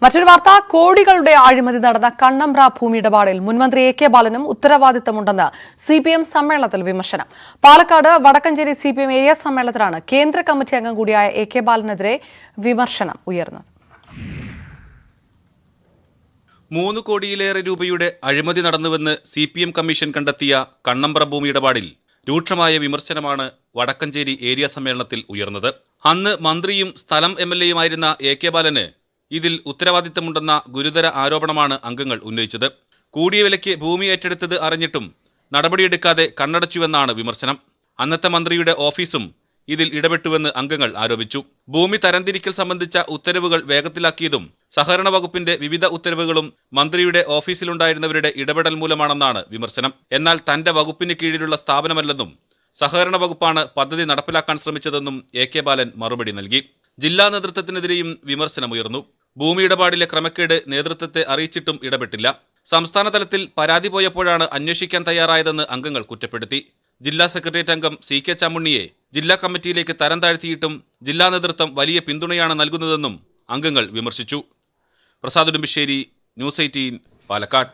മറ്റൊരു വാർത്ത, കോടികളുടെ അഴിമതി നടന്ന കണ്ണമ്പ്ര ഭൂമി ഇടപാടിൽ മുൻമന്ത്രി എ.കെ. ബാലനും ഉത്തരവാദിത്തമുണ്ടെന്ന് CPM സമ്മേളനത്തിൽ വിമർശനം. പാലക്കാട് വടക്കഞ്ചേരി CPM ഏരിയ സമ്മേളനത്തിലാണ് കേന്ദ്ര കമ്മിറ്റി അംഗം കൂടിയായ എ.കെ. ബാലനെതിരെ വിമർശനം ഉയർന്നത്. 3 കോടിയിലേറെ രൂപയുടെ അഴിമതി നടന്നുവെന്ന് CPM കമ്മീഷൻ കണ്ടെത്തിയ കണ്ണമ്പ്ര ഭൂമി ഇടപാടിൽ രൂക്ഷമായ വിമർശനമാണ് വടക്കഞ്ചേരി ഏരിയ സമ്മേളനത്തിൽ ഉയർന്നത്. അന്ന് മന്ത്രിയും സ്ഥലം MLAയുമായിരുന്ന എ.കെ. ബാലന് ഇതിൽ ഉത്തരവാദിത്തമുണ്ടെന്ന ഗുരുതര ആരോപണമാണ് അംഗങ്ങൾ ഉന്നയിച്ചത്. കൂടിയ വിലയ്ക്ക് ഭൂമി ഏറ്റെടുത്തത് അറിഞ്ഞിട്ടും നടപടിയെടുക്കാതെ കണ്ണടച്ചുവെന്നാണ് വിമർശനം. അന്നത്തെ മന്ത്രിയുടെ ഓഫീസും ഇതിൽ ഇടപെട്ടുവെന്ന് അംഗങ്ങൾ ആരോപിച്ചു. ഭൂമി തരംതിരിക്കൽ സംബന്ധിച്ച ഉത്തരവുകൾ വേഗത്തിലാക്കിയതും സഹകരണ വകുപ്പിന്റെ വിവിധ ഉത്തരവുകളും മന്ത്രിയുടെ ഓഫീസിലുണ്ടായിരുന്നവരുടെ ഇടപെടൽ മൂലമാണെന്നാണ് വിമർശനം. എന്നാൽ തന്റെ വകുപ്പിന് കീഴിലുള്ള സ്ഥാപനമല്ലെന്നും സഹകരണ വകുപ്പാണ് പദ്ധതി നടപ്പിലാക്കാൻ ശ്രമിച്ചതെന്നും എ.കെ. ബാലൻ മറുപടി നൽകി. ജില്ലാ നേതൃത്വത്തിനെതിരെയും വിമർശനമുയർന്നു. ഭൂമി ഇടപാടിലെ ക്രമക്കേട് നേതൃത്വത്തെ അറിയിച്ചിട്ടും ഇടപെട്ടില്ല. സംസ്ഥാന തലത്തിൽ പരാതി പോയപ്പോഴാണ് അന്വേഷിക്കാൻ തയ്യാറായതെന്ന് അംഗങ്ങൾ കുറ്റപ്പെടുത്തി. ജില്ലാ സെക്രട്ടേറിയറ്റ് അംഗം CK ചാമുണ്ണിയെ ജില്ലാ കമ്മിറ്റിയിലേക്ക് തരം താഴ്ത്തിയിട്ടും ജില്ലാ നേതൃത്വം വലിയ പിന്തുണയാണ് നൽകുന്നതെന്നും അംഗങ്ങൾ വിമർശിച്ചു. പ്രസാദ് ഉടുമ്പിശ്ശേരി, News 18, പാലക്കാട്.